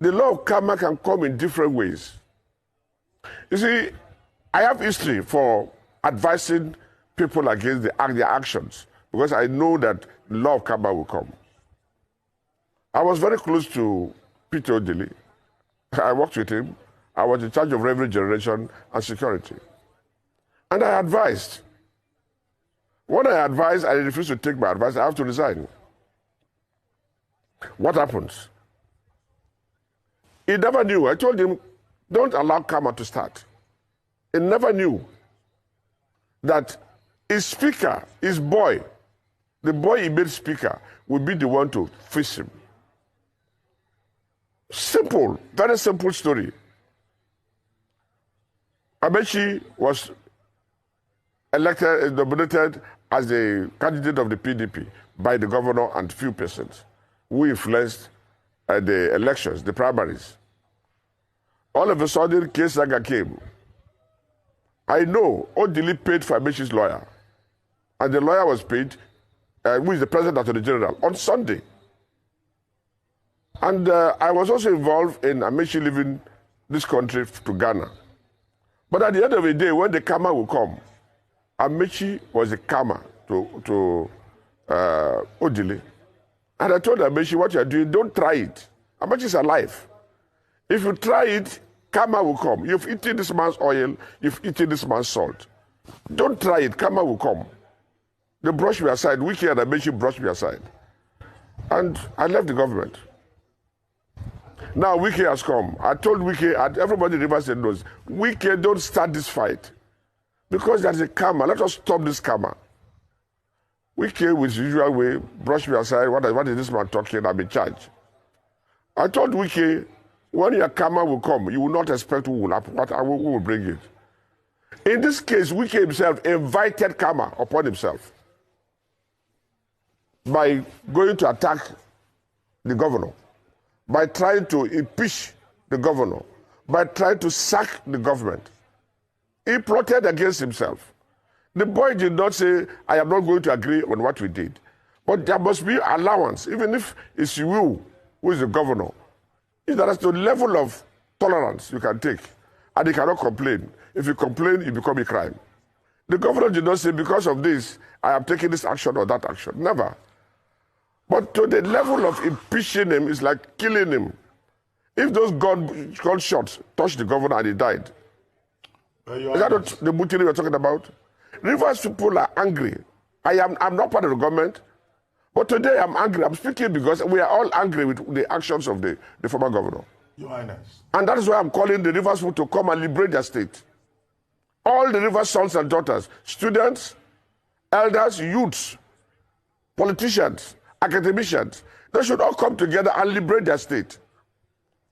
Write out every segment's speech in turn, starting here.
the law of karma can come in different ways. You see, I have history for advising people against their actions because I know that the law of karma will come. I was very close to Peter Odili. I worked with him. I was in charge of revenue generation and security. And I advised. When I advised, I refused to take my advice. I have to resign. What happens? He never knew. I told him, don't allow karma to start. He never knew that his speaker, his boy, the boy he made speaker, would be the one to face him. Simple, very simple story. Amaechi was nominated as the candidate of the PDP by the governor and few persons who influenced the elections, the primaries. All of a sudden, case saga came. I know Odili paid for Amaechi's lawyer, and the lawyer was paid, who is the president of the general, on Sunday. And I was also involved in Amaechi leaving this country to Ghana. But at the end of the day, when the karma will come, Amaechi was the karma to Odili. And I told Amaechi, what you are doing, don't try it. Amaechi is alive. If you try it, karma will come. You've eaten this man's oil, you've eaten this man's salt. Don't try it, karma will come. They brushed me aside. Wike and Amaechi brushed me aside. And I left the government. Now Wike has come. I told Wike, and everybody in Rivers State knows, Wike, don't start this fight. Because there's a karma. Let us stop this karma. Wike, with his usual way, brushed me aside. What is this man talking? I'm in charge. I told Wike, when your karma will come, you will not expect who will bring it. In this case, Wike himself invited karma upon himself by going to attack the governor, by trying to impeach the governor, by trying to sack the government. He plotted against himself. The boy did not say, I am not going to agree on what we did. But there must be allowance, even if it's you who is the governor. If there is a level of tolerance you can take, and you cannot complain. If you complain, you become a crime. The governor did not say, because of this, I am taking this action or that action. Never. But to the level of impeaching him is like killing him. If those gunshots touched the governor and he died, is that what the mutiny we're talking about? Rivers people are angry. I'm not part of the government, but today I'm angry. I'm speaking because we are all angry with the actions of the former governor. Your Highness. And that is why I'm calling the Rivers people to come and liberate their state. All the Rivers sons and daughters, students, elders, youths, politicians, academicians, they should all come together and liberate their state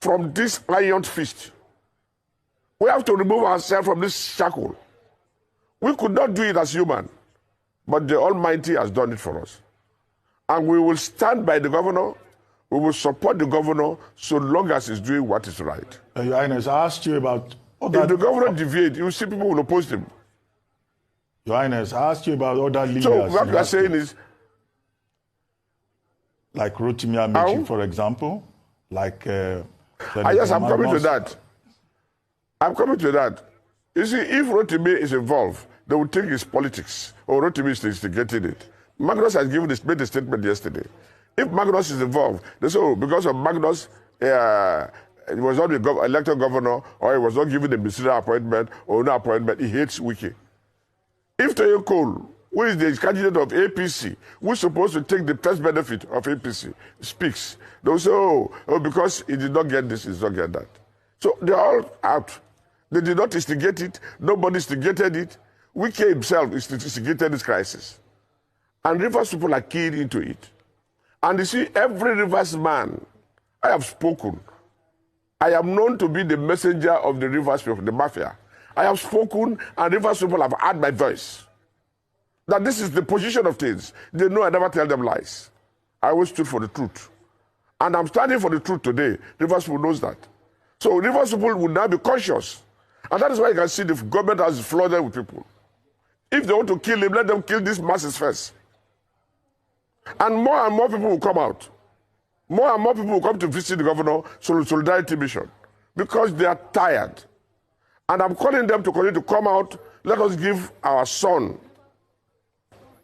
from this iron fist. We have to remove ourselves from this shackle. We could not do it as human, but the Almighty has done it for us. And we will stand by the governor, we will support the governor so long as he's doing what is right. Your Highness, I asked you about... If the governor deviates, you see people will oppose him. Your Highness, I asked you about other leaders. So what we are saying is... Like Rotimi Amaechi, for example. Like... yes, I'm coming to that. I'm coming to that. You see, if Rotimi is involved, they will think it's politics, or Rotimi is instigating it. Magnus has made a statement yesterday. If Magnus is involved, they say, oh, because of Magnus, he was not elected governor, or he was not given a ministerial appointment, or no appointment, he hates Wike. If Toyo Cole, who is the candidate of APC, who is supposed to take the first benefit of APC, speaks, they will say, oh, because he did not get this, he did not get that. So they're all out. They did not instigate it. Nobody instigated it. Wike himself instigated this crisis. And Rivers people are keyed into it. And you see, every Rivers man, I have spoken. I am known to be the messenger of the Rivers people, the mafia. I have spoken, and Rivers people have heard my voice. That this is the position of things. They know I never tell them lies. I always stood for the truth. And I'm standing for the truth today. Rivers people knows that. So Rivers people will now be conscious. And that is why you can see the government has flooded with people. If they want to kill him, let them kill these masses first. And more people will come out. More and more people will come to visit the governor solidarity mission because they are tired. And I'm calling them to continue to come out. Let us give our son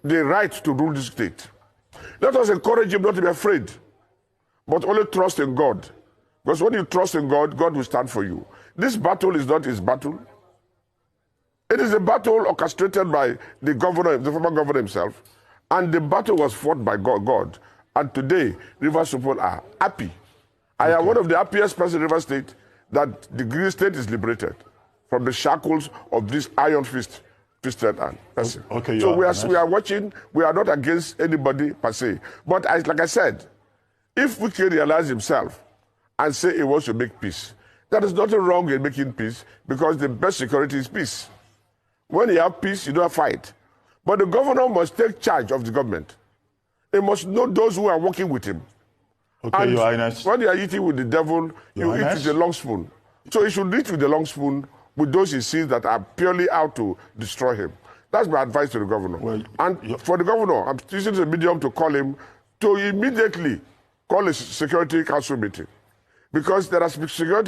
the right to rule this state. Let us encourage him not to be afraid, but only trust in God. Because when you trust in God, God will stand for you. This battle is not his battle. It is a battle orchestrated by the governor, the former governor himself, and the battle was fought by God. And today, Rivers people are happy. I am one of the happiest persons in Rivers State that the Green State is liberated from the shackles of this iron fisted person. Okay, so we are watching. We are not against anybody per se. But like I said, if Wike realizes himself and say he wants to make peace, there is nothing wrong in making peace because the best security is peace. When you have peace, you don't fight. But the governor must take charge of the government. He must know those who are working with him. Okay, and Your Highness. When you are eating with the devil, you eat with a long spoon. So he should eat with the long spoon with those he sees that are purely out to destroy him. That's my advice to the governor. Well, and for the governor, I'm using the medium to call him to immediately call a security council meeting. Because there are security